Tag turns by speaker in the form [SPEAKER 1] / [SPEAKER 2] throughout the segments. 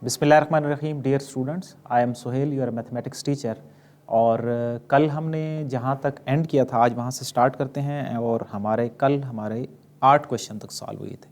[SPEAKER 1] बिस्मिल्लाहिर्रहमानिर्रहीम। Dear students, I am Sohail, your mathematics teacher. और कल हमने जहाँ तक एंड किया था आज वहाँ से स्टार्ट करते हैं। और कल हमारे 8 क्वेश्चन तक सॉल्व हुए थे।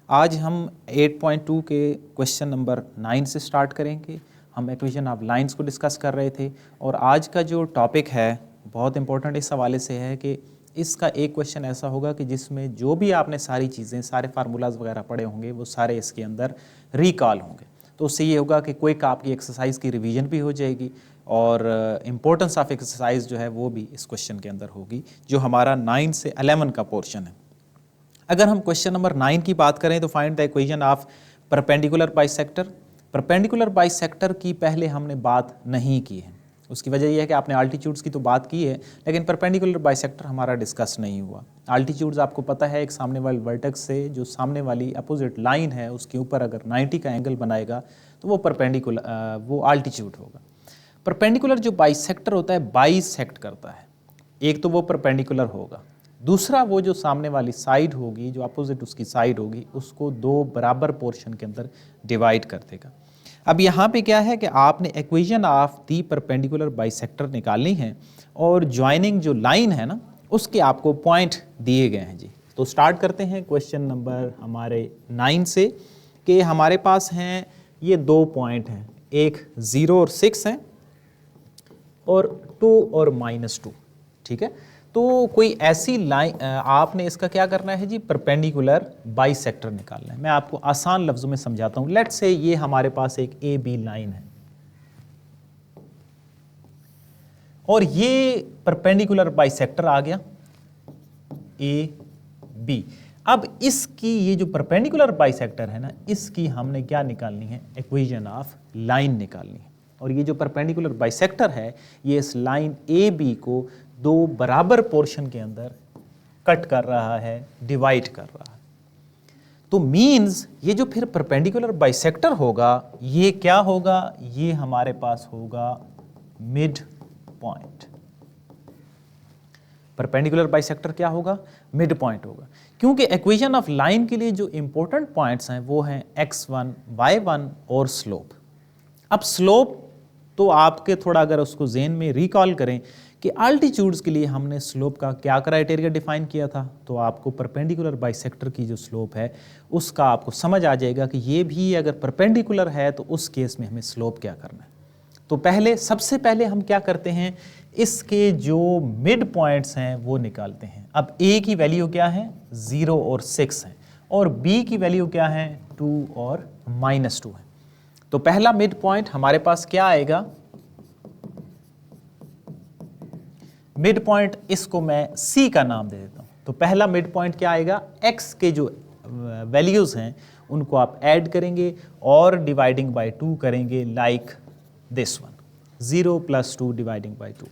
[SPEAKER 1] आज हम 8.2 के क्वेश्चन नंबर 9 से स्टार्ट करेंगे। हम इक्वेशन ऑफ लाइंस को डिस्कस कर रहे थे और आज का जो टॉपिक है बहुत इंपॉर्टेंट इस हवाले से है कि इसका एक क्वेश्चन ऐसा होगा कि जिसमें जो भी आपने सारी चीज़ें, सारे फार्मूलाज वगैरह पढ़े होंगे वो सारे इसके अंदर रिकॉल होंगे। तो उससे ये होगा कि क्विक आपकी एक्सरसाइज की रिवीजन भी हो जाएगी और इम्पोर्टेंस ऑफ एक्सरसाइज जो है वो भी इस क्वेश्चन के अंदर होगी, जो हमारा 9 से 11 का पोर्शन है। अगर हम क्वेश्चन नंबर 9 की बात करें तो find the equation of perpendicular bisector. Perpendicular bisector की पहले हमने बात नहीं की है। उसकी वजह यह है कि आपने आल्टीट्यूड्स की तो बात की है लेकिन परपेंडिकुलर बाइसेक्टर हमारा डिस्कस नहीं हुआ। आल्टीट्यूड्स आपको पता है, एक सामने वाले वर्टेक्स से जो सामने वाली अपोजिट लाइन है उसके ऊपर अगर 90 का एंगल बनाएगा तो वो आल्टीट्यूड होगा। परपेंडिकुलर जो बाइसेक्टर होता है बाइसेक्ट करता है। एक तो वो परपेंडिकुलर होगा, दूसरा वो जो सामने वाली साइड होगी, जो अपोजिट उसकी साइड होगी, उसको 2 बराबर पोर्शन के अंदर डिवाइड कर देगा। अब यहाँ पे क्या है कि आपने equation of the perpendicular bisector निकालनी है और ज्वाइनिंग जो लाइन है ना उसके आपको पॉइंट दिए गए हैं जी। तो स्टार्ट करते हैं क्वेश्चन नंबर हमारे 9 से कि हमारे पास हैं ये 2 पॉइंट हैं, एक 0 और 6 हैं और 2 और -2। ठीक है, तो कोई ऐसी लाइन आपने इसका क्या करना है जी, परपेंडिकुलर बाइसेक्टर निकालना है। मैं आपको आसान लफ्जों में समझाता हूं। लेट्स से ये हमारे पास एक ए बी लाइन है और ये परपेंडिकुलर बाइसेक्टर आ गया ए बी। अब इसकी ये जो परपेंडिकुलर बाइसेक्टर है ना, इसकी हमने क्या निकालनी है, इक्वेशन ऑफ लाइन निकालनी है। और ये जो परपेंडिकुलर बाइसेक्टर है ये इस लाइन ए बी को 2 बराबर पोर्शन के अंदर कट कर रहा है, डिवाइड कर रहा है। तो मींस ये जो फिर परपेंडिकुलर बाइसेक्टर होगा ये क्या होगा, ये हमारे पास होगा मिड पॉइंट। परपेंडिकुलर बाइसेक्टर क्या होगा, मिड पॉइंट होगा, क्योंकि इक्वेशन ऑफ लाइन के लिए जो इंपॉर्टेंट पॉइंट्स हैं वो हैं x1, y1 और स्लोप। अब स्लोप तो आपके थोड़ा अगर उसको ज़हन में रिकॉल करें कि आल्टीट्यूड्स के लिए हमने स्लोप का क्या क्राइटेरिया डिफाइन किया था, तो आपको परपेंडिकुलर बाइसेक्टर की जो स्लोप है उसका आपको समझ आ जाएगा कि ये भी अगर परपेंडिकुलर है तो उस केस में हमें स्लोप क्या करना है। तो सबसे पहले हम क्या करते हैं, इसके जो मिड पॉइंट्स हैं वो निकालते हैं। अब ए की वैल्यू क्या है, 0 और 6 है और बी की वैल्यू क्या है, 2 और -2 है। तो पहला मिड पॉइंट हमारे पास क्या आएगा, मिड पॉइंट इसको मैं C का नाम दे देता हूं। तो पहला मिड पॉइंट क्या आएगा, x के जो वैल्यूज हैं उनको आप ऐड करेंगे और डिवाइडिंग बाय 2 करेंगे, like this one, 0 + 2 dividing by 2।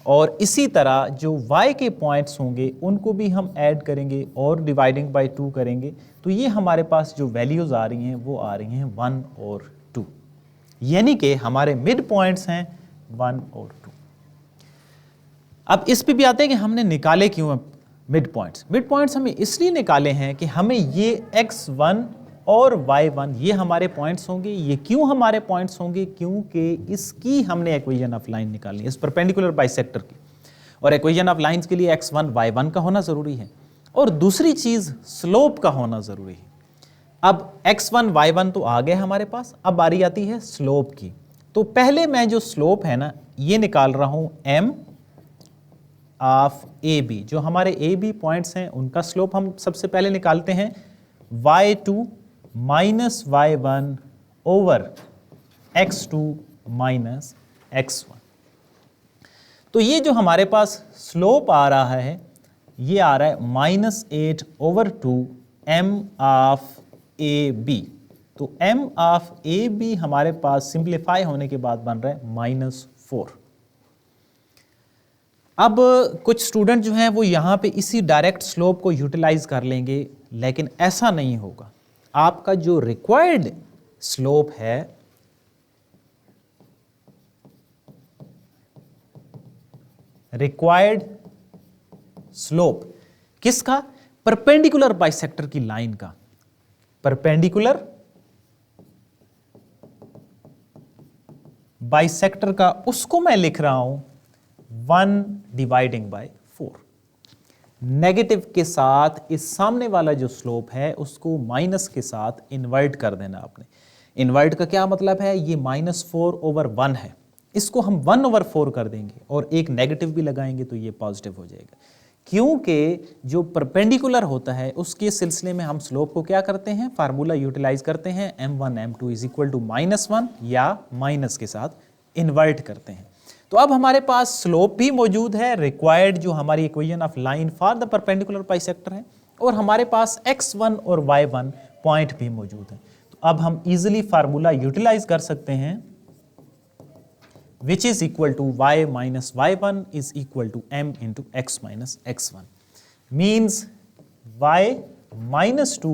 [SPEAKER 1] और इसी तरह जो y के पॉइंट्स होंगे उनको भी हम ऐड करेंगे और डिवाइडिंग बाय 2 करेंगे। तो ये हमारे पास जो वैल्यूज आ रही हैं वो आ रही हैं 1 और 2, यानी कि हमारे मिड पॉइंट्स हैं 1 और 2। अब इस पे भी आते हैं कि हमने निकाले क्यों मिड पॉइंट्स। मिड पॉइंट्स हमें इसलिए निकाले हैं कि हमें ये x1 और y1 ये हमारे पॉइंट्स होंगे। ये क्यों हमारे पॉइंट्स होंगे, क्योंकि इसकी हमने इक्वेशन ऑफ लाइन निकालनी है, इस परपेंडिकुलर बाइसेक्टर की। और इक्वेशन ऑफ लाइंस के लिए x1 y1 का होना जरूरी है और दूसरी चीज स्लोप का होना जरूरी है। अब x1 y1 तो आ गए हमारे पास, अब बारी आती है स्लोप की। तो पहले मैं जो स्लोप है ना ये निकाल रहा हूं m ऑफ ए बी। जो हमारे ए बी पॉइंट्स हैं उनका स्लोप हम सबसे पहले निकालते हैं, y2 minus y1 over x2 minus x1। तो ये जो हमारे पास स्लोप आ रहा है ये आ रहा है -8/2 m ऑफ ए बी। तो m ऑफ ए बी हमारे पास सिंप्लीफाई होने के बाद बन रहा है -4। अब कुछ स्टूडेंट जो हैं वो यहाँ पे इसी डायरेक्ट स्लोप को यूटिलाइज कर लेंगे, लेकिन ऐसा नहीं होगा। आपका जो रिक्वायर्ड स्लोप है किसका, परपेंडिकुलर बाइसेक्टर की लाइन का। परपेंडिकुलर बाइसेक्टर का, उसको मैं लिख रहा हूं 1 डिवाइडिंग बाय 4। नेगेटिव के साथ इस सामने वाला जो स्लोप है उसको माइनस के साथ इन्वर्ट कर देना आपने। इन्वर्ट का क्या मतलब है, ये -4/1 है, इसको हम 1/4 कर देंगे और एक नेगेटिव भी लगाएंगे तो ये पॉजिटिव हो जाएगा। क्योंकि जो परपेंडिकुलर होता है उसके सिलसिले में हम स्लोप को क्या करते हैं, फार्मूला यूटिलाइज करते हैं m1 m2 = -1 या माइनस के साथ इन्वर्ट करते हैं। तो अब हमारे पास स्लोप भी मौजूद है, रिक्वायर्ड जो हमारी equation of line for the perpendicular bisector है, और हमारे पास x1 और y1 पॉइंट भी मौजूद है। तो अब हम इजीली फार्मूला यूटिलाइज कर सकते हैं which is equal to y minus y1 is equal to m into x minus x1, means y minus 2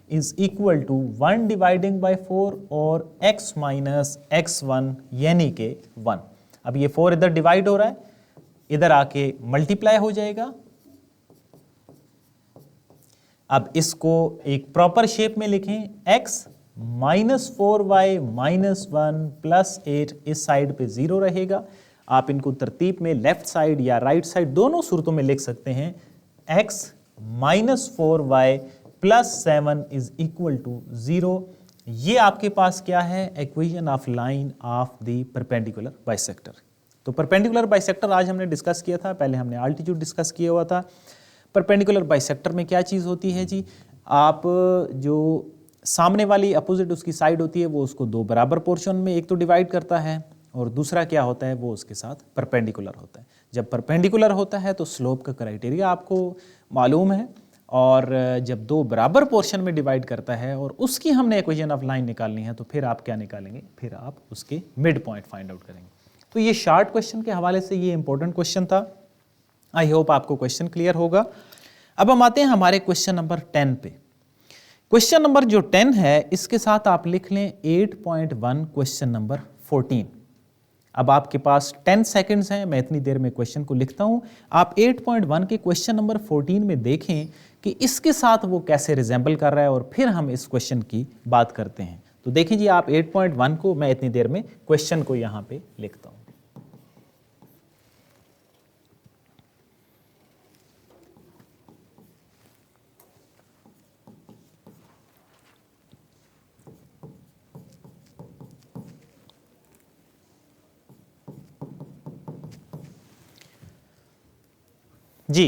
[SPEAKER 1] is equal to 1 dividing by 4 और x minus x1 यानी के 1। अब ये 4 इधर डिवाइड हो रहा है, इधर आके मल्टीप्लाई हो जाएगा। अब इसको एक प्रॉपर शेप में लिखें, x -4y -1 + 8 इस साइड पे 0 रहेगा। आप इनको तरतीब में लेफ्ट साइड या राइट साइड दोनों सूरतों में लिख सकते हैं। x -4y + 7 is equal to 0। ये आपके पास क्या है, equation of line of the perpendicular bisector. तो परपेंडिकुलर बाइसेक्टर आज हमने डिस्कस किया था, पहले हमने आल्टीट्यूड डिस्कस किया हुआ था। परपेंडिकुलर बाइसेक्टर में क्या चीज़ होती है जी, आप जो सामने वाली अपोजिट उसकी साइड होती है वो उसको 2 बराबर पोर्शन में एक तो डिवाइड करता है, और दूसरा क्या होता है वो उसके साथ परपेंडिकुलर होता है। जब परपेंडिकुलर होता है तो स्लोप का क्राइटेरिया आपको मालूम है, और जब 2 बराबर पोर्शन में डिवाइड करता है और उसकी हमने इक्वेशन ऑफ लाइन निकालनी है तो फिर आप क्या निकालेंगे, फिर आप उसके मिड पॉइंट फाइंड आउट करेंगे। तो ये शार्ट क्वेश्चन के हवाले से ये इंपॉर्टेंट क्वेश्चन था। आई होप आपको क्वेश्चन क्लियर होगा। अब हम आते हैं हमारे क्वेश्चन नंबर 10 पे। क्वेश्चन नंबर जो 10 है इसके साथ आप लिख लें 8.1 क्वेश्चन नंबर 14। अब आपके पास 10 सेकंड्स हैं, मैं इतनी देर में क्वेश्चन को लिखता हूं। आप 8.1 के क्वेश्चन नंबर 14 में देखें कि इसके साथ वो कैसे रिजेंबल कर रहा है, और फिर हम इस क्वेश्चन की बात करते हैं। तो देखिए जी, आप 8.1 को, मैं इतनी देर में क्वेश्चन को यहां पे लिखता हूं। जी,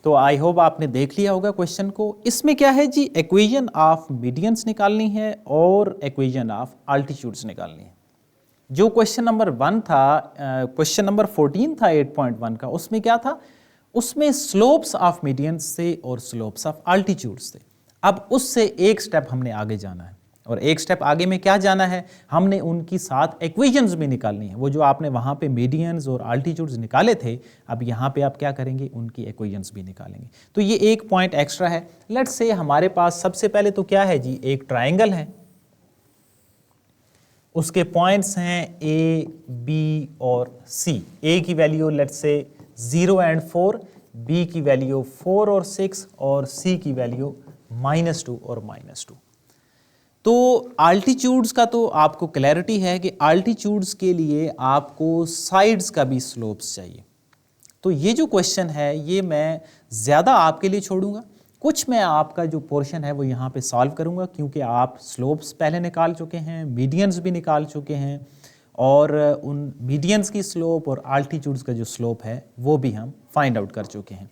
[SPEAKER 1] तो आई होप आपने देख लिया होगा क्वेश्चन को। इसमें क्या है जी, इक्वेशन ऑफ मीडियंस निकालनी है और इक्वेशन ऑफ अल्टीट्यूड्स निकालनी है। जो क्वेश्चन नंबर 1 था, क्वेश्चन नंबर 14 था 8.1 का, उसमें क्या था, उसमें स्लोप्स ऑफ मीडियंस से और स्लोप्स ऑफ अल्टीट्यूड्स से। अब उससे एक स्टेप हमने आगे जाना है, और एक स्टेप आगे में क्या जाना है, हमने उनकी साथ इक्वेशंस भी निकालनी है। वो जो आपने वहाँ पे मीडियंस और अल्टीट्यूड्स निकाले थे, अब यहाँ पे आप क्या करेंगे, उनकी इक्वेशंस भी निकालेंगे। तो ये एक पॉइंट एक्स्ट्रा है। लेट्स से हमारे पास सबसे पहले तो क्या है जी, एक ट्राइंगल है, उसके पॉइंट्स हैं A, B और C। A की वैल्यू लेट्स से 0 और 4, B की वैल्यू 4 और 6, और C की वैल्यू -2 और -2। तो अल्टीट्यूड्स का तो आपको क्लैरिटी है कि अल्टीट्यूड्स के लिए आपको साइड्स का भी स्लोप्स चाहिए। तो ये जो क्वेश्चन है ये मैं ज़्यादा आपके लिए छोड़ूंगा, कुछ मैं आपका जो पोर्शन है वो यहाँ पे सॉल्व करूँगा, क्योंकि आप स्लोप्स पहले निकाल चुके हैं, मीडियंस भी निकाल चुके हैं, और उन मीडियंस की स्लोप और अल्टीट्यूड्स का जो स्लोप है वो भी हम फाइंड आउट कर चुके हैं।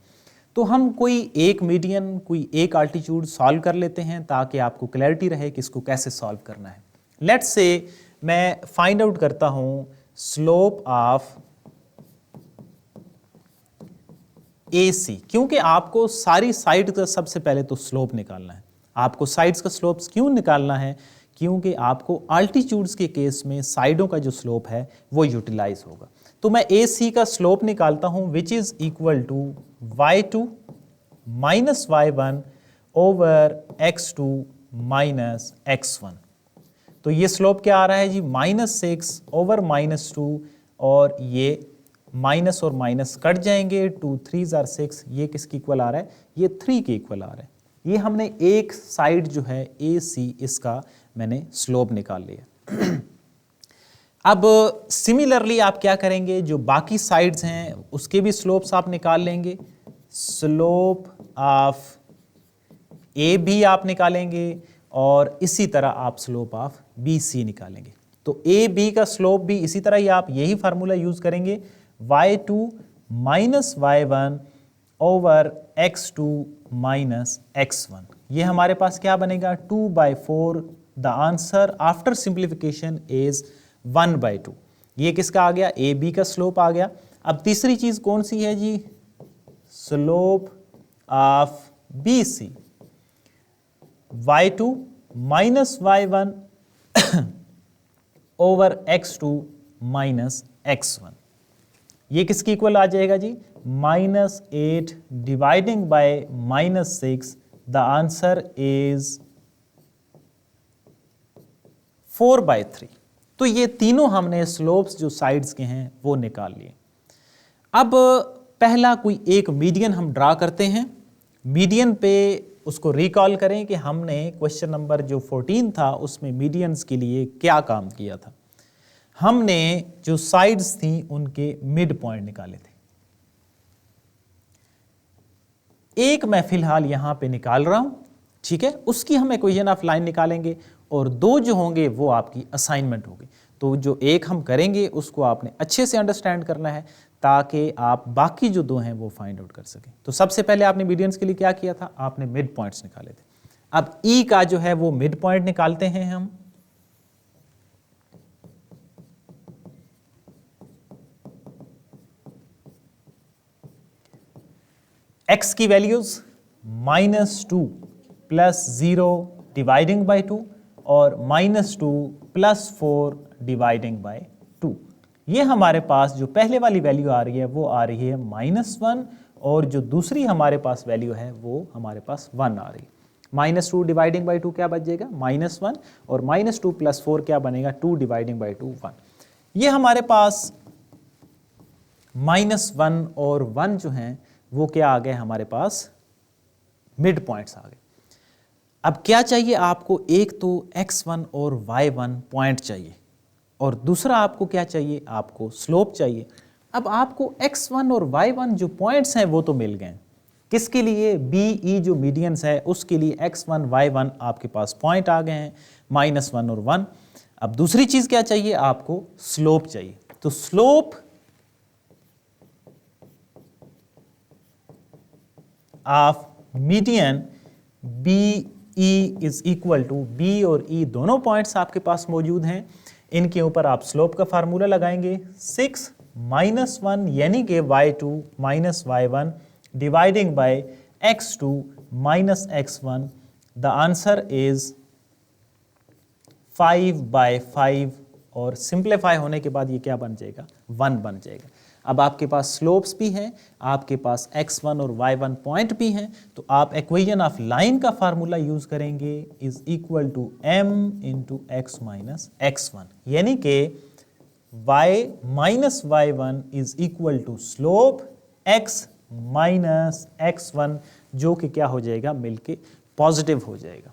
[SPEAKER 1] तो हम कोई एक मीडियन, कोई एक अल्टीट्यूड सॉल्व कर लेते हैं ताकि आपको क्लैरिटी रहे कि इसको कैसे सॉल्व करना है। लेट्स से मैं फाइंड आउट करता हूं स्लोप ऑफ AC, क्योंकि आपको सारी साइड का सबसे पहले तो स्लोप निकालना है। आपको साइड्स का स्लोप्स क्यों निकालना है, क्योंकि आपको अल्टीट्यूड्स के केस में साइडों का जो स्लोप है वो यूटिलाइज होगा। तो मैं AC का स्लोप निकालता हूं, which is equal to y2 minus y1 over x2 minus x1। तो ये स्लोप क्या आ रहा है जी, -6 ओवर -2, और ये माइनस और माइनस कट जाएंगे, 2 3s are 6, ये किसके इक्वल आ रहा है, ये 3 के इक्वल आ रहा है। ये हमने एक साइड जो है AC, इसका मैंने स्लोप निकाल लिया। अब सिमिलरली आप क्या करेंगे, जो बाकी साइड्स हैं उसके भी स्लोप्स आप निकाल लेंगे। स्लोप ऑफ ए बी आप निकालेंगे और इसी तरह आप स्लोप ऑफ बी सी निकालेंगे। तो ए बी का स्लोप भी इसी तरह ही आप यही फार्मूला यूज करेंगे, y2 minus y1 over x2 minus x1। ये हमारे पास क्या बनेगा, 2/4। The answer after simplification is 1/2। ये किसका आ गया, ए बी का स्लोप आ गया। अब तीसरी चीज कौन सी है जी, slope of B C, y2 minus y1 over x2 minus x1। ये किसकी इक्वल आ जाएगा जी, -8 dividing by -6। The answer is 4/3। तो ये तीनों हमने स्लोप्स जो साइड्स के हैं वो निकाल लिए। अब पहला कोई एक मीडियन हम ड्रा करते हैं। मीडियन पे उसको रिकॉल करें कि हमने क्वेश्चन नंबर जो 14 था उसमें मीडियंस के लिए क्या काम किया था। हमने जो साइड्स थी उनके मिड पॉइंट निकाले थे। एक मैं फिलहाल यहां पे निकाल रहा हूं, ठीक है, उसकी हम इक्वेशन ऑफ लाइन निकालेंगे और दो जो होंगे वो आपकी असाइनमेंट होगी। तो जो एक हम करेंगे उसको आपने अच्छे से अंडरस्टैंड करना है ताकि आप बाकी जो दो हैं वो फाइंड आउट कर सकें। तो सबसे पहले आपने मीडियंस के लिए क्या किया था, आपने मिड पॉइंट्स निकाले थे। अब ई का जो है वो मिड पॉइंट निकालते हैं हम। x की वैल्यूज -2 प्लस 0 डिवाइडिंग बाय 2 और -2 प्लस 4 डिवाइडिंग बाय 2। ये हमारे पास जो पहले वाली वैल्यू आ रही है वो आ रही है -1 और जो दूसरी हमारे पास वैल्यू है वो हमारे पास 1 आ रही है। -2 डिवाइडिंग बाय 2 क्या बच जाएगा, -1 और -2 प्लस 4 क्या बनेगा, 2 डिवाइडिंग बाय 2 1। ये हमारे पास -1 और 1 जो हैं वो क्या आ गए हमारे पास, मिड पॉइंट्स आ गए। अब क्या चाहिए आपको, एक तो x1 और y1 पॉइंट चाहिए और दूसरा आपको क्या चाहिए, आपको स्लोप चाहिए। अब आपको x1 और y1 जो पॉइंट्स हैं वो तो मिल गए, किसके लिए, BE जो मीडियंस है उसके लिए x1 y1 आपके पास पॉइंट आ गए हैं, -1 और 1। अब दूसरी चीज क्या चाहिए, आपको स्लोप चाहिए। तो slope of median BE is equal to, B और E दोनों पॉइंट्स आपके पास मौजूद हैं, इनके ऊपर आप स्लोप का फार्मूला लगाएंगे, 6 - 1 यानी कि y2 minus y1 dividing by x2 minus x1। The answer is 5/5 और सिंप्लीफाई होने के बाद ये क्या बन जाएगा, 1 बन जाएगा। अब आपके पास स्लोप्स भी हैं, आपके पास x1 और y1 पॉइंट भी हैं, तो आप इक्वेशन ऑफ लाइन का फार्मूला यूज करेंगे, is equal to m into x minus x1, यानी कि y minus y1 is equal to slope x minus x1, जो कि क्या हो जाएगा, मिलके पॉजिटिव हो जाएगा।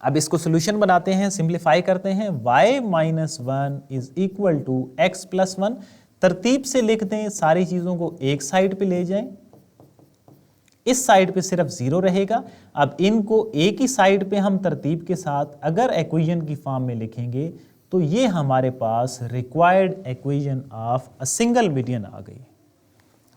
[SPEAKER 1] अब इसको सोल्यूशन बनाते हैं, सिंप्लीफाई करते हैं, y minus 1 is equal to x plus 1। तरतीब से लिख दें, सारी चीजों को एक साइड पे ले जाएं, इस साइड पे सिर्फ 0 रहेगा। अब इनको एक ही साइड पे हम तरतीब के साथ अगर इक्वेशन की फॉर्म में लिखेंगे तो ये हमारे पास required equation of a single median आ गई।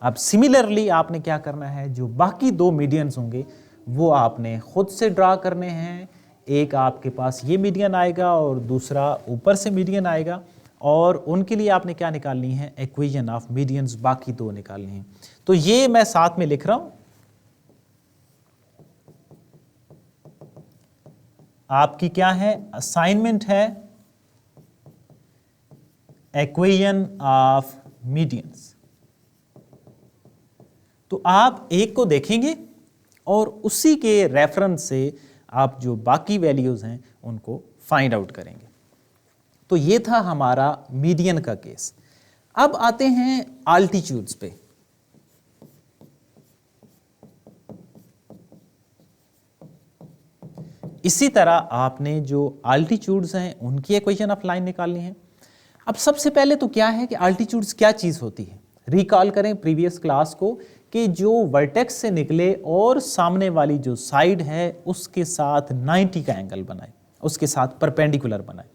[SPEAKER 1] अब सिमिलरली आपने क्या करना है, जो बाकी दो मीडियंस होंगे वो आपने खुद से ड्रा करने हैं। एक आपके पास ये मीडियन आएगा और दूसरा ऊपर से मीडियन आएगा, और उनके लिए आपने क्या निकालनी है, इक्वेशन ऑफ मीडियंस बाकी दो निकालनी है। तो ये मैं साथ में लिख रहा हूं, आपकी क्या है असाइनमेंट है, इक्वेशन ऑफ मीडियंस। तो आप एक को देखेंगे और उसी के रेफरेंस से आप जो बाकी वैल्यूज हैं उनको फाइंड आउट करेंगे। तो ये था हमारा मीडियन का केस। अब आते हैं आल्टीट्यूड्स पे। इसी तरह आपने जो आल्टीट्यूड्स हैं उनकी इक्वेशन ऑफ लाइन निकालनी है। अब सबसे पहले तो क्या है कि आल्टीट्यूड्स क्या चीज़ होती है, रिकॉल करें प्रीवियस क्लास को कि जो वर्टेक्स से निकले और सामने वाली जो साइड है उसके साथ 90 का एंगल बनाए, उसके साथ परपेंडिकुलर बनाए।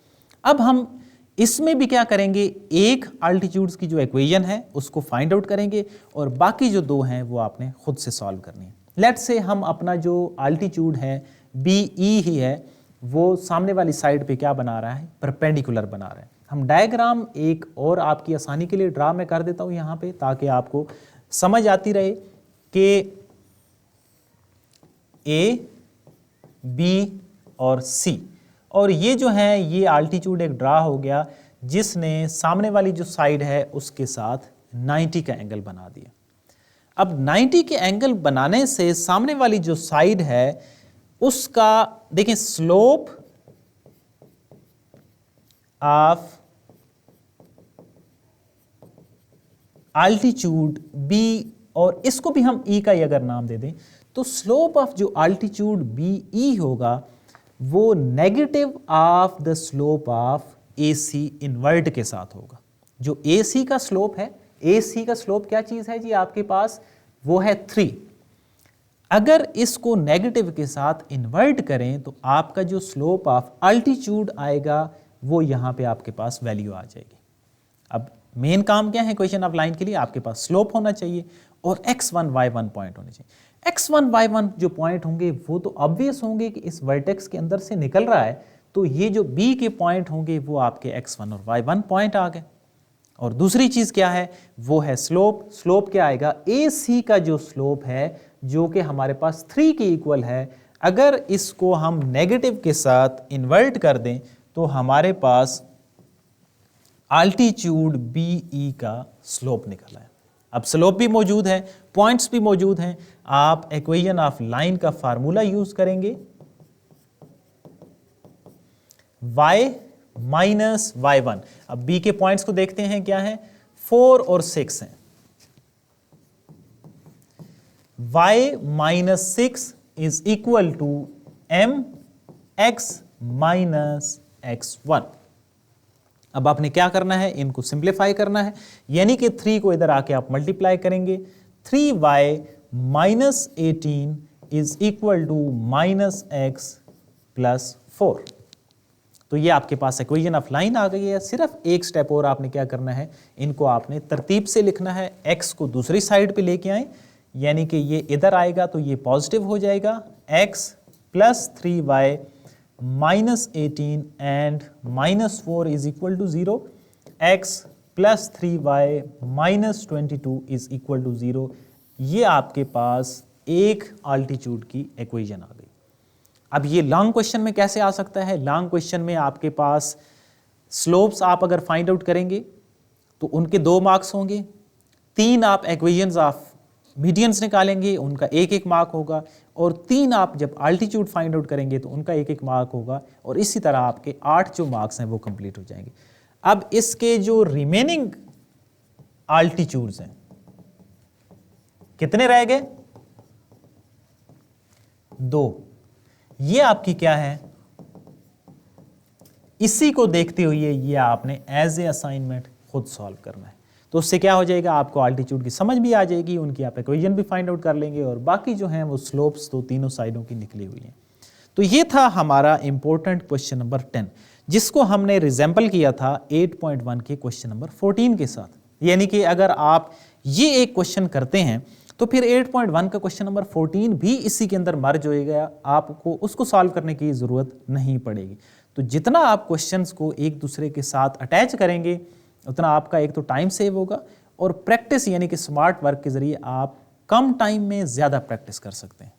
[SPEAKER 1] अब हम इसमें भी क्या करेंगे, एक आल्टीट्यूड्स की जो इक्वेशन है उसको फाइंड आउट करेंगे और बाकी जो दो हैं वो आपने खुद से सॉल्व करनी है। लेट्स से हम अपना जो आल्टीट्यूड है BE ही है, वो सामने वाली साइड पे क्या बना रहा है, परपेंडिकुलर बना रहा है। हम डायग्राम एक और आपकी आसानी के लिए ड्रा में कर देता हूँ यहाँ पे, ताकि आपको समझ आती रहे कि A, B और C, और ये जो है ये आल्टीट्यूड एक ड्रा हो गया जिसने सामने वाली जो साइड है उसके साथ 90 का एंगल बना दिया। अब 90 के एंगल बनाने से सामने वाली जो साइड है उसका देखें स्लोप ऑफ आल्टीट्यूड B, और इसको भी हम E का ही अगर नाम दे दें तो स्लोप ऑफ जो आल्टीट्यूड BE होगा वो negative of the slope of AC invert के साथ होगा। जो AC का स्लोप है, AC का स्लोप क्या चीज है जी आपके पास, वो है 3। अगर इसको नेगेटिव के साथ इन्वर्ट करें तो आपका जो स्लोप ऑफ अल्टीट्यूड आएगा वो यहाँ पे आपके पास वैल्यू आ जाएगी। अब मेन काम क्या है क्वेश्चन ऑफ लाइन के लिए, आपके पास स्लोप होना चाहिए और x1 y1 पॉइंट होने चाहिए। x1 y1 जो पॉइंट होंगे वो तो ऑब्वियस होंगे कि इस वर्टेक्स के अंदर से निकल रहा है, तो ये जो b के पॉइंट होंगे वो आपके x1 और y1 पॉइंट आ गए। और दूसरी चीज क्या है, वो है स्लोप। स्लोप क्या आएगा, AC का जो स्लोप है जो कि हमारे पास 3 के इक्वल है, अगर इसको हम नेगेटिव के साथ इन्वर्ट कर दें तो हमारे पास आल्टीट्यूड BE का स्लोप निकला है। अब स्लोप भी मौजूद है, पॉइंट्स भी मौजूद हैं, आप इक्वेशन ऑफ लाइन का फार्मूला यूज करेंगे, y माइनस y1। अब B के पॉइंट्स को देखते हैं क्या है, 4 और 6 हैं। y minus 6 is equal to mx minus x1। अब आपने क्या करना है, इनको सिंप्लीफाई करना है, यानी कि 3 को इधर आके आप मल्टीप्लाई करेंगे। 3y minus 18 is equal to minus x plus 4। तो ये आपके पास इक्वेशन ऑफ लाइन आ गई है। सिर्फ एक स्टेप और आपने क्या करना है, इनको आपने तरतीब से लिखना है। x को दूसरी साइड पे लेके आए, यानी कि ये इधर आएगा तो ये पॉजिटिव हो जाएगा, x plus 3y minus 18 and minus 4 is equal to 0, x plus 3y minus 22 is equal to 0। ये आपके पास एक आल्टीट्यूड की इक्वेशन आ गई। अब ये लॉन्ग क्वेश्चन में कैसे आ सकता है, लॉन्ग क्वेश्चन में आपके पास स्लोप्स आप अगर फाइंड आउट करेंगे तो उनके 2 मार्क्स होंगे, 3 आप इक्वेशंस ऑफ मीडियंस निकालेंगे उनका 1-1 मार्क होगा, और 3 आप जब आल्टीट्यूड फाइंड आउट करेंगे तो उनका 1-1 मार्क होगा, और इसी तरह आपके 8 जो मार्क्स हैं वो कंप्लीट हो जाएंगे। अब इसके जो रिमेनिंग आल्टीट्यूड्स हैं कितने रह गए, 2। ये आपकी क्या है, इसी को देखते हुए ये आपने एज ए असाइनमेंट खुद सॉल्व करना है। तो उससे क्या हो जाएगा, आपको आल्टीट्यूड की समझ भी आ जाएगी, उनकी आप इक्वेशन भी फाइंड आउट कर लेंगे, और बाकी जो हैं वो स्लोप्स तो तीनों साइडों की निकली हुई हैं। तो ये था हमारा इंपॉर्टेंट क्वेश्चन नंबर 10, जिसको हमने रिजेंबल किया था 8.1 के क्वेश्चन नंबर 14 के साथ। यानी कि अगर आप ये एक क्वेश्चन करते हैं तो फिर 8.1 का क्वेश्चन नंबर 14 भी इसी के अंदर मर्ज होएगा, आपको उसको सॉल्व करने की ज़रूरत नहीं पड़ेगी। तो जितना आप क्वेश्चंस को एक दूसरे के साथ अटैच करेंगे उतना आपका एक तो टाइम सेव होगा, और प्रैक्टिस यानी कि स्मार्ट वर्क के ज़रिए आप कम टाइम में ज़्यादा प्रैक्टिस कर सकते हैं।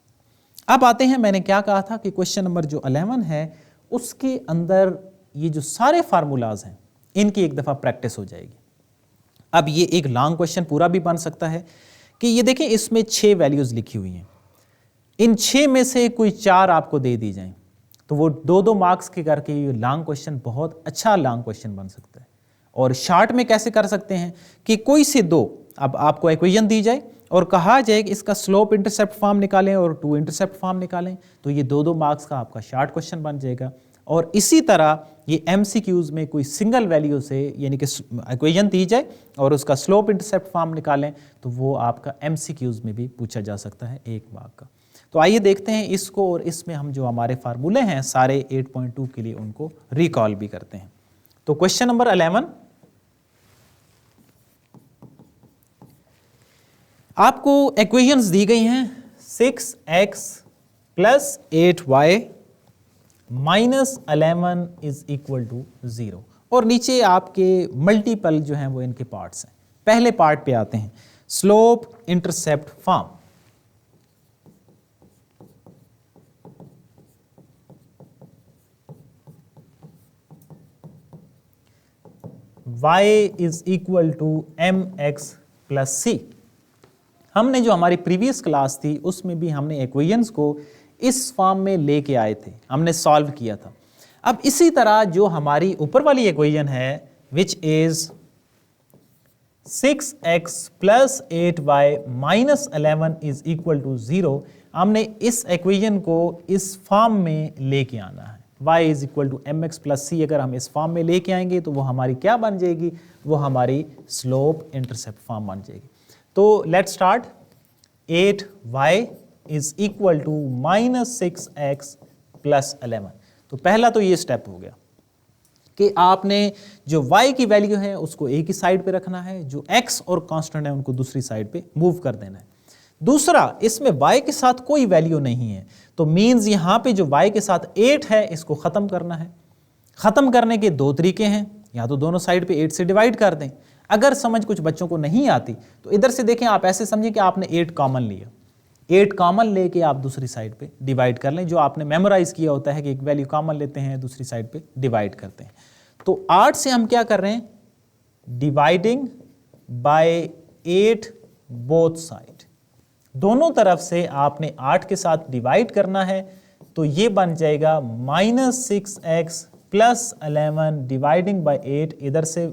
[SPEAKER 1] अब आते हैं, मैंने क्या कहा था कि क्वेश्चन नंबर जो 11 है उसके अंदर ये जो सारे फार्मूलाज हैं इनकी एक दफ़ा प्रैक्टिस हो जाएगी। अब ये एक लॉन्ग क्वेश्चन पूरा भी बन सकता है कि ये देखें इसमें 6 वैल्यूज़ लिखी हुई हैं, इन 6 में से कोई 4 आपको दे दी जाएं तो वो 2-2 मार्क्स के करके ये लॉन्ग क्वेश्चन बहुत अच्छा लॉन्ग क्वेश्चन बन सकता है। और शॉर्ट में कैसे कर सकते हैं कि कोई से 2, अब आपको इक्वेशन दी जाए और कहा जाए कि इसका स्लोप इंटरसेप्ट फॉर्म निकालें और टू इंटरसेप्ट फॉर्म निकालें, तो ये 2-2 मार्क्स का आपका शॉर्ट क्वेश्चन बन जाएगा। और इसी तरह ये MCQs में कोई सिंगल वैल्यू से यानी कि इक्वेशन दी जाए और उसका स्लोप इंटरसेप्ट फॉर्म निकालें, तो वो आपका MCQs में भी पूछा जा सकता है 1 मार्क का। तो आइए देखते हैं इसको, और इसमें हम जो हमारे फार्मूले हैं सारे 8.2 के लिए उनको रिकॉल भी करते हैं। तो क्वेश्चन नंबर 11, आपको इक्वेशंस दी गई हैं 6x plus 8y minus 11 is equal to 0, और नीचे आपके मल्टीपल जो हैं वो इनके पार्ट्स हैं। पहले पार्ट पे आते हैं, slope intercept form. y is equal to mx plus c। हमने जो हमारी प्रीवियस क्लास थी उसमें भी हमने इक्वेशंस को इस फॉर्म में लेके आए थे, हमने सॉल्व किया था। अब इसी तरह जो हमारी ऊपर वाली इक्वेशन है which is 6x plus 8y minus 11 is equal to 0, हमने इस इक्वेशन को इस फॉर्म में लेके आना है। y is equal to mx plus c अगर हम इस फॉर्म में लेके आएंगे तो वो हमारी क्या बन जाएगी, वो हमारी स्लोप इंटरसेप्ट फॉर्म बन जाएगी। तो let's start, 8y is equal to minus 6x plus 11। तो पहला तो ये स्टेप हो गया कि आपने जो y की वैल्यू है उसको एक ही साइड पे रखना है, जो x और कांस्टेंट है उनको दूसरी साइड पे मूव कर देना है। दूसरा, इसमें y के साथ कोई वैल्यू नहीं है, तो मीन्स यहाँ पे जो y के साथ 8 है इसको ख़त्म करना है। ख़त्म करने के 2 तरीके हैं, या तो दोनों साइड पे 8 से डिवाइड कर दें। अगर समझ कुछ बच्चों को नहीं आती तो इधर से देखें, आप ऐसे समझें कि आपने 8 कॉमन लिया, 8 कॉमन लेके आप दूसरी साइड पे डिवाइड कर लें। जो आपने मेमोराइज किया होता है कि एक वैल्यू कॉमन लेते हैं दूसरी साइड पे डिवाइड करते हैं। तो 8 से हम क्या कर रहे हैं, डिवाइडिंग बाय 8 बोथ साइड, दोनों तरफ से आपने 8 के साथ डिवाइड करना है। तो ये बन जाएगा minus 6x plus 11 dividing by 8, इधर से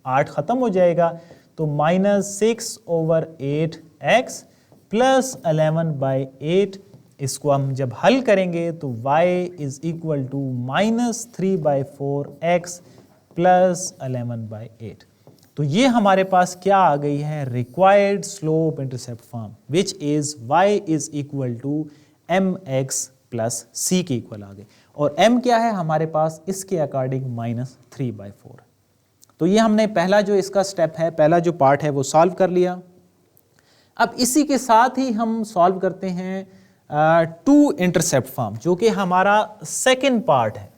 [SPEAKER 1] 8 खत्म हो जाएगा, तो माइनस 6/8x प्लस 11/8। इसको हम जब हल करेंगे तो y is equal to minus 3/4x plus 11/8। तो ये हमारे पास क्या आ गई है, required slope intercept form which is y is equal to mx plus c के इक्वल आ गई। और m क्या है हमारे पास, इसके अकॉर्डिंग माइनस 3/4। तो ये हमने पहला जो इसका स्टेप है, पहला जो पार्ट है वो सॉल्व कर लिया। अब इसी के साथ ही हम सॉल्व करते हैं टू इंटरसेप्ट फॉर्म, जो कि हमारा सेकंड पार्ट है।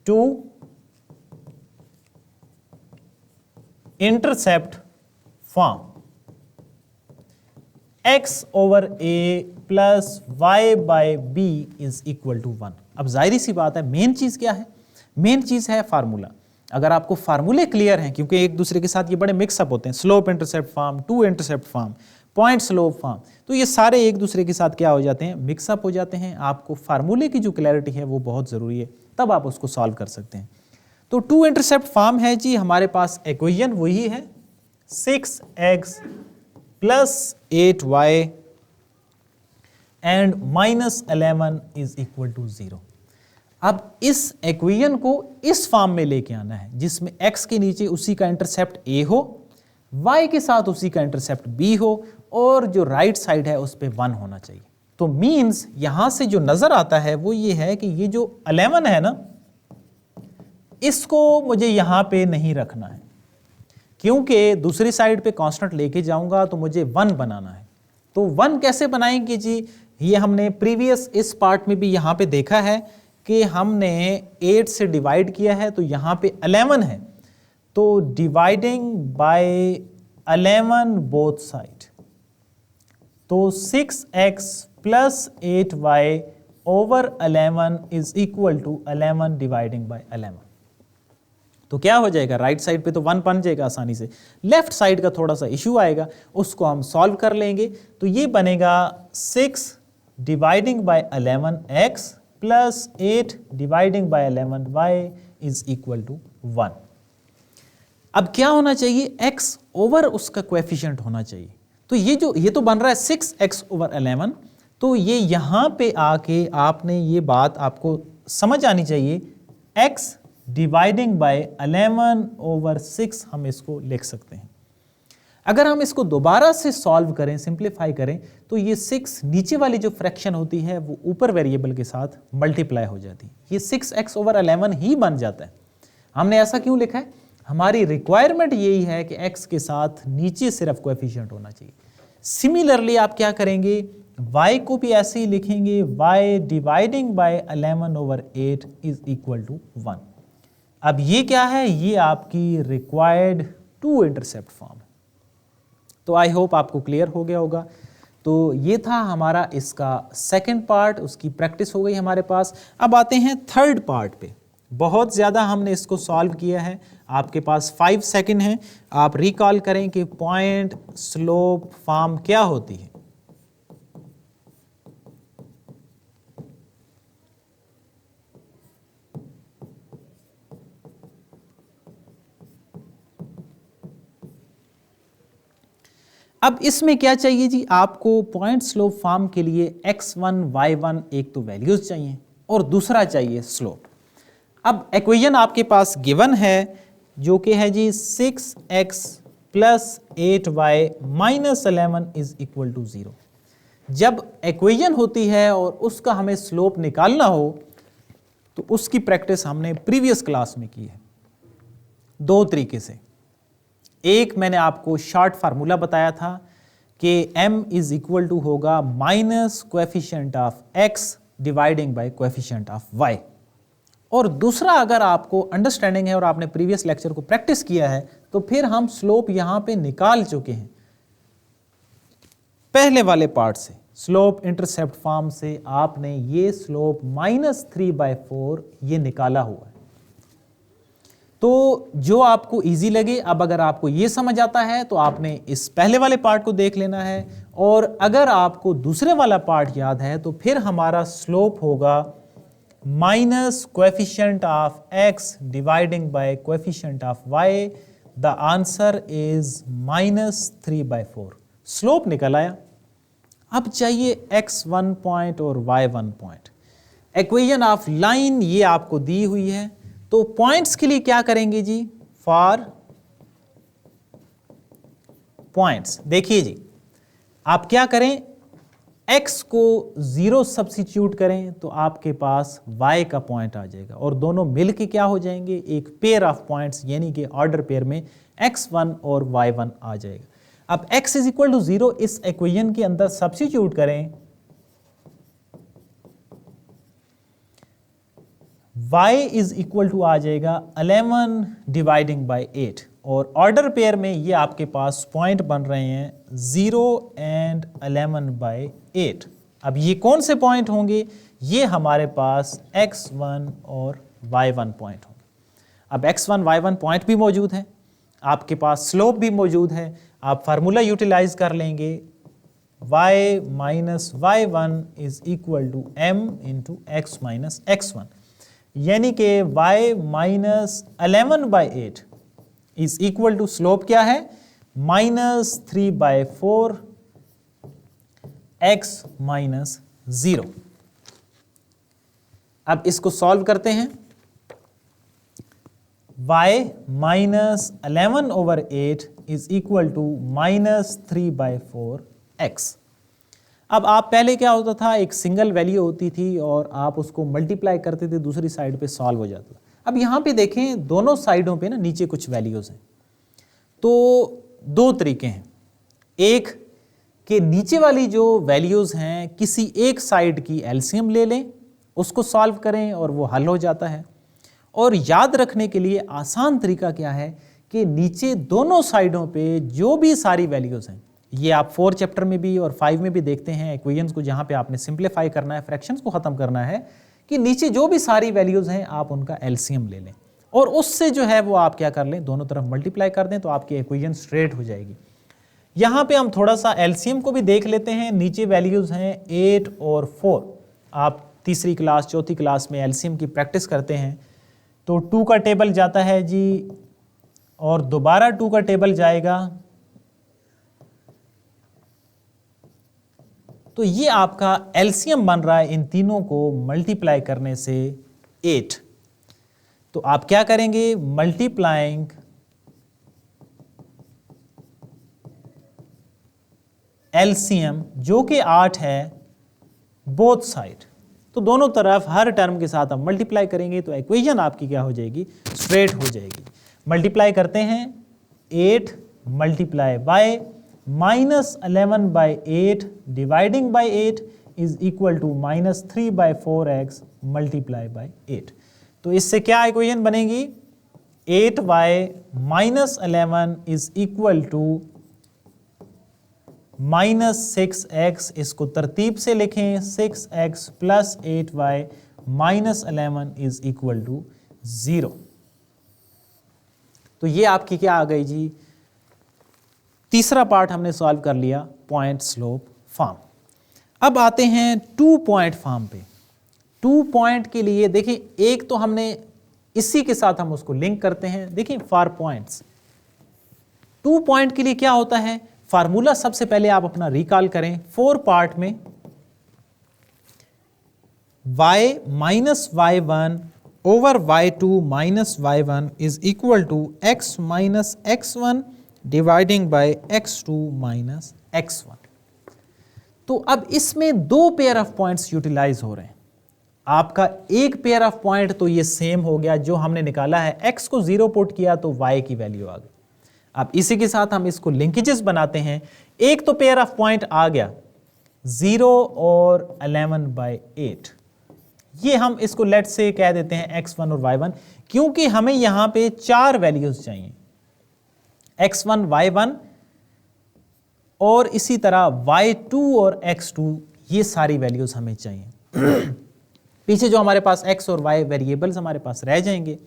[SPEAKER 1] Two intercept form, x over a plus y by b is equal to 1। अब जाहिर सी बात है, मेन चीज क्या है, मेन चीज है फार्मूला। अगर आपको फार्मूले क्लियर हैं, क्योंकि एक दूसरे के साथ ये बड़े मिक्सअप होते हैं, slope intercept form, two intercept form, point slope form, तो ये सारे एक दूसरे के साथ क्या हो जाते हैं, मिक्सअप हो जाते हैं। आपको फार्मूले की जो क्लैरिटी है वो बहुत ज़रूरी है, तब आप उसको सॉल्व कर सकते हैं। तो टू इंटरसेप्ट फॉर्म है जी, हमारे पास इक्वेशन वही है 6x plus 8y and minus 11 is equal to 0। अब इस इक्वेशन को इस फॉर्म में लेके आना है जिसमें x के नीचे उसी का इंटरसेप्ट a हो, y के साथ उसी का इंटरसेप्ट b हो, और जो राइट साइड है उस पर 1 होना चाहिए। तो मीन्स यहां से जो नजर आता है वो ये है कि ये जो 11 है ना, इसको मुझे यहां पे नहीं रखना है, क्योंकि दूसरी साइड पे कांस्टेंट लेके जाऊंगा तो मुझे 1 बनाना है। तो 1 कैसे बनाएंगे जी, ये हमने प्रीवियस इस पार्ट में भी यहाँ पे देखा है कि हमने 8 से डिवाइड किया है, तो यहाँ पे 11 है, तो डिवाइडिंग बाय 11 बोथ साइड, तो 6x plus 8y over 11 is equal to 11 dividing by 11। तो क्या हो जाएगा, राइट साइड पे तो 1 बन जाएगा आसानी से, लेफ्ट साइड का थोड़ा सा इशू आएगा, उसको हम सॉल्व कर लेंगे। तो ये बनेगा 6 dividing by 11x plus 8 dividing by 11y is equal to 1। अब क्या होना चाहिए, x ओवर उसका कोएफिशिएंट होना चाहिए। तो ये तो बन रहा है 6x ओवर 11, तो ये यहाँ पे आके आपने ये बात आपको समझ आनी चाहिए, x डिवाइडिंग बाय 11 ओवर 6 हम इसको लिख सकते हैं। अगर हम इसको दोबारा से सॉल्व करें, सिंप्लीफाई करें, तो ये 6 नीचे वाली जो फ्रैक्शन होती है वो ऊपर वेरिएबल के साथ मल्टीप्लाई हो जाती है, ये 6x ओवर 11 ही बन जाता है। हमने ऐसा क्यों लिखा है, हमारी रिक्वायरमेंट यही है कि x के साथ नीचे सिर्फ कोएफिशिएंट होना चाहिए। सिमिलरली आप क्या करेंगे, y को भी ऐसे ही लिखेंगे, y dividing by 11 over 8 is equal to 1। अब ये क्या है, ये आपकी रिक्वायर्ड टू इंटरसेप्ट फॉर्म है। तो आई होप आपको क्लियर हो गया होगा। तो ये था हमारा इसका सेकंड पार्ट, उसकी प्रैक्टिस हो गई हमारे पास। अब आते हैं थर्ड पार्ट पे। बहुत ज़्यादा हमने इसको सॉल्व किया है, आपके पास 5 सेकंड हैं, आप रिकॉल करें कि पॉइंट स्लोप फॉर्म क्या होती है। अब इसमें क्या चाहिए जी, आपको पॉइंट स्लोप फॉर्म के लिए x1 y1 एक तो वैल्यूज चाहिए और दूसरा चाहिए स्लोप। अब इक्वेशन आपके पास गिवन है जो कि है जी 6x plus 8y minus 11 is equal to 0। जब इक्वेशन होती है और उसका हमें स्लोप निकालना हो तो उसकी प्रैक्टिस हमने प्रीवियस क्लास में की है दो तरीके से। एक मैंने आपको शॉर्ट फार्मूला बताया था कि m इज इक्वल टू होगा minus coefficient of x dividing by coefficient of y। और दूसरा, अगर आपको अंडरस्टैंडिंग है और आपने प्रीवियस लेक्चर को प्रैक्टिस किया है तो फिर हम स्लोप यहां पे निकाल चुके हैं पहले वाले पार्ट से। स्लोप इंटरसेप्ट फॉर्म से आपने ये स्लोप -3/4 ये निकाला हुआ है। तो जो आपको इजी लगे, अब अगर आपको ये समझ आता है तो आपने इस पहले वाले पार्ट को देख लेना है, और अगर आपको दूसरे वाला पार्ट याद है तो फिर हमारा स्लोप होगा minus coefficient of x dividing by coefficient of y। The answer is -3/4। Slope निकल आया। अब चाहिए x1 पॉइंट और y1 point. Equation of line ये आपको दी हुई है, तो पॉइंट्स के लिए क्या करेंगे जी, फॉर पॉइंट्स देखिए जी, आप क्या करें, x को 0 सब्स्टिट्यूट करें तो आपके पास y का पॉइंट आ जाएगा और दोनों मिलके क्या हो जाएंगे, एक पेयर ऑफ पॉइंट्स, यानी कि ऑर्डर पेयर में x1 और y1 आ जाएगा। अब x इज इक्वल टू 0 इस इक्वेशन के अंदर सब्स्टिट्यूट करें, y इज इक्वल टू आ जाएगा 11 डिवाइडिंग बाय 8, और ऑर्डर पेयर में ये आपके पास पॉइंट बन रहे हैं 0 एंड 11/8। अब ये कौन से पॉइंट होंगे, ये हमारे पास x1 और y1 पॉइंट होंगे। अब x1 y1 पॉइंट भी मौजूद है, आपके पास स्लोप भी मौजूद है, आप फार्मूला यूटिलाइज कर लेंगे, y minus y1 is equal to m into x minus x1, यानी कि y minus 11/8 is equal to slope क्या है, -3/4 x माइनस 0। अब इसको सॉल्व करते हैं, y minus 11/8 is equal to -3/4 x। अब आप पहले क्या होता था, एक सिंगल वैल्यू होती थी और आप उसको मल्टीप्लाई करते थे, दूसरी साइड पे सॉल्व हो जाता था। अब यहाँ पे देखें दोनों साइडों पे ना नीचे कुछ वैल्यूज़ हैं, तो दो तरीके हैं। एक कि नीचे वाली जो वैल्यूज़ हैं किसी एक साइड की एलसीएम ले लें, उसको सॉल्व करें और वो हल हो जाता है। और याद रखने के लिए आसान तरीका क्या है कि नीचे दोनों साइडों पे जो भी सारी वैल्यूज़ हैं, ये आप 4 चैप्टर में भी और 5 में भी देखते हैं इक्वेशंस को, जहाँ पे आपने सिंप्लीफाई करना है, फ्रैक्शंस को ख़त्म करना है, कि नीचे जो भी सारी वैल्यूज़ हैं आप उनका एलसीएम ले लें और उससे जो है वो आप क्या कर लें, दोनों तरफ मल्टीप्लाई कर दें तो आपकी इक्वेशन स्ट्रेट हो जाएगी। यहाँ पे हम थोड़ा सा एलसीएम को भी देख लेते हैं। नीचे वैल्यूज़ हैं 8 और 4। आप तीसरी क्लास चौथी क्लास में एलसीएम की प्रैक्टिस करते हैं तो 2 का टेबल जाता है जी और दोबारा 2 का टेबल जाएगा, तो ये आपका एलसीएम बन रहा है इन तीनों को मल्टीप्लाई करने से 8। तो आप क्या करेंगे, मल्टीप्लाइंग एलसीएम जो कि 8 है बोथ साइड, तो दोनों तरफ हर टर्म के साथ आप मल्टीप्लाई करेंगे तो इक्वेशन आपकी क्या हो जाएगी, स्ट्रेट हो जाएगी। मल्टीप्लाई करते हैं 8 multiply by -11/8 dividing by 8 is equal to -3/4x multiply by 8। तो इससे क्या इक्वेशन बनेगी, 8y -11 is equal to -6x, इसको तरतीब से लिखें 6x plus 8y -11 is equal to 0। तो ये आपकी क्या आ गई जी, तीसरा पार्ट हमने सॉल्व कर लिया पॉइंट स्लोप फॉर्म। अब आते हैं 2 पॉइंट फॉर्म पे। 2 पॉइंट के लिए देखिए, एक तो हमने इसी के साथ हम उसको लिंक करते हैं। देखिए फॉर पॉइंट्स 2 पॉइंट के लिए क्या होता है, फार्मूला सबसे पहले आप अपना रिकॉल करें। 4 पार्ट में y minus y1 over y2 minus y1 is equal to x minus x1 dividing by x2 minus x1। तो अब इसमें 2 पेयर ऑफ पॉइंट्स यूटिलाइज हो रहे हैं। आपका एक पेयर ऑफ पॉइंट तो ये सेम हो गया, जो हमने निकाला है x को 0 पुट किया तो y की वैल्यू आ गई। अब इसी के साथ हम इसको लिंकेजेस बनाते हैं। एक तो पेयर ऑफ पॉइंट आ गया 0 और 11/8, ये हम इसको लेट से कह देते हैं x1 और y1, क्योंकि हमें यहां पे 4 वैल्यूज चाहिए, x1 y1 और इसी तरह y2 और x2, ये सारी वैल्यूज हमें चाहिए। पीछे जो हमारे पास x और y वेरिएबल्स हमारे पास रह जाएंगे।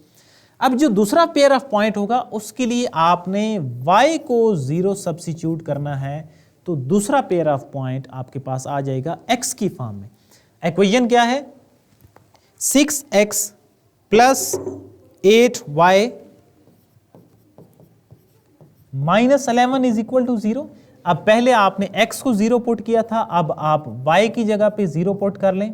[SPEAKER 1] अब जो दूसरा पेयर ऑफ पॉइंट होगा उसके लिए आपने y को 0 सब्स्टिट्यूट करना है, तो दूसरा पेयर ऑफ पॉइंट आपके पास आ जाएगा x की फॉर्म में। इक्वेशन क्या है, 6x plus 8y minus 11 is equal to 0। अब पहले आपने x को 0 पुट किया था, अब आप y की जगह पे 0 पुट कर लें,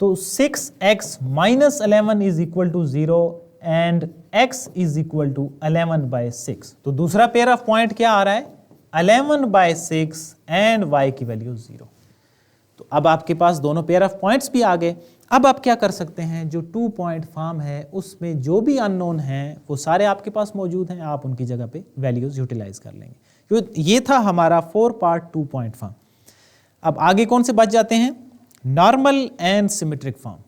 [SPEAKER 1] तो 6x minus 11 is equal to 0 and x is equal to 11/6। तो दूसरा पेयर ऑफ पॉइंट क्या आ रहा है, 11/6 एंड y की वैल्यू 0। तो अब आपके पास दोनों पेयर ऑफ पॉइंट्स भी आ गए। अब आप क्या कर सकते हैं, जो 2 पॉइंट फॉर्म है उसमें जो भी अननोन हैं वो सारे आपके पास मौजूद हैं, आप उनकी जगह पे वैल्यूज यूटिलाइज कर लेंगे। तो ये था हमारा 4 पार्ट 2 पॉइंट फॉर्म। अब आगे कौन से बच जाते हैं, नॉर्मल एंड सिमेट्रिक फॉर्म।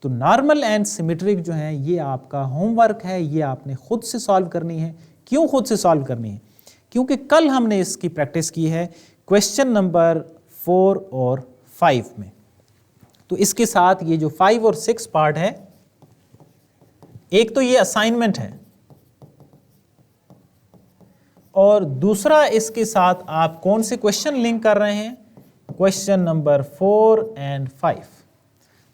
[SPEAKER 1] तो नॉर्मल एंड सिमेट्रिक जो है ये आपका होमवर्क है, ये आपने खुद से सॉल्व करनी है। क्यों खुद से सॉल्व करनी है, क्योंकि कल हमने इसकी प्रैक्टिस की है क्वेश्चन नंबर 4 और 5 में। तो इसके साथ ये जो 5 और 6 पार्ट है, एक तो ये असाइनमेंट है और दूसरा इसके साथ आप कौन से क्वेश्चन लिंक कर रहे हैं, क्वेश्चन नंबर 4 एंड 5।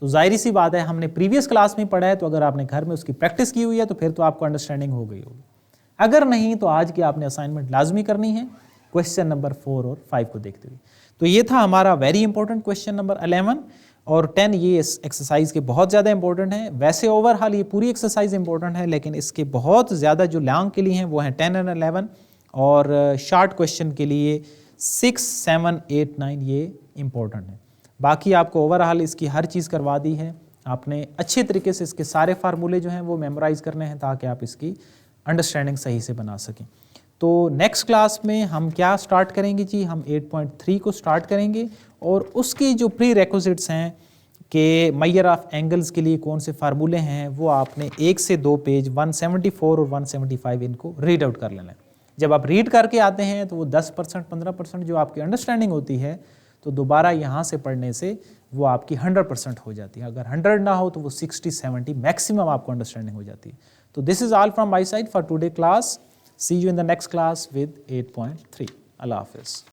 [SPEAKER 1] तो जाहिर सी बात है हमने प्रीवियस क्लास में पढ़ा है, तो अगर आपने घर में उसकी प्रैक्टिस की हुई है तो फिर तो आपको अंडरस्टैंडिंग हो गई होगी। अगर नहीं तो आज की आपने असाइनमेंट लाजमी करनी है क्वेश्चन नंबर 4 और 5 को देखते हुए। तो ये था हमारा वेरी इंपॉर्टेंट क्वेश्चन नंबर 11 और 10। ये इस एक्सरसाइज के बहुत ज़्यादा इंपॉर्टेंट है। वैसे ओवरऑल ये पूरी एक्सरसाइज इंपॉर्टेंट है, लेकिन इसके बहुत ज़्यादा जो लॉन्ग के लिए हैं वो हैं 10 और 11, और शॉर्ट क्वेश्चन के लिए 6, 7, 8, 9 ये इंपॉर्टेंट है। बाकी आपको ओवरऑल इसकी हर चीज़ करवा दी है। आपने अच्छे तरीके से इसके सारे फार्मूले जो हैं वो मेमोराइज करने हैं ताकि आप इसकी अंडरस्टैंडिंग सही से बना सकें। तो नेक्स्ट क्लास में हम क्या स्टार्ट करेंगे जी, हम 8.3 को स्टार्ट करेंगे और उसकी जो प्री रेक्विजिट्स हैं कि मेजर ऑफ एंगल्स के लिए कौन से फार्मूले हैं वो आपने 1 से 2 पेज 174 और 175 इनको रीड आउट कर लेना है। जब आप रीड करके आते हैं तो वो 10% 15% जो आपकी अंडरस्टैंडिंग होती है तो दोबारा यहाँ से पढ़ने से वो आपकी 100% हो जाती है। अगर 100 ना हो तो वो 60-70 मैक्सिमम आपको अंडरस्टैंडिंग हो जाती है। तो this is all from my side for today class. See you in the next class with 8.3। अल्लाह हाफिज़।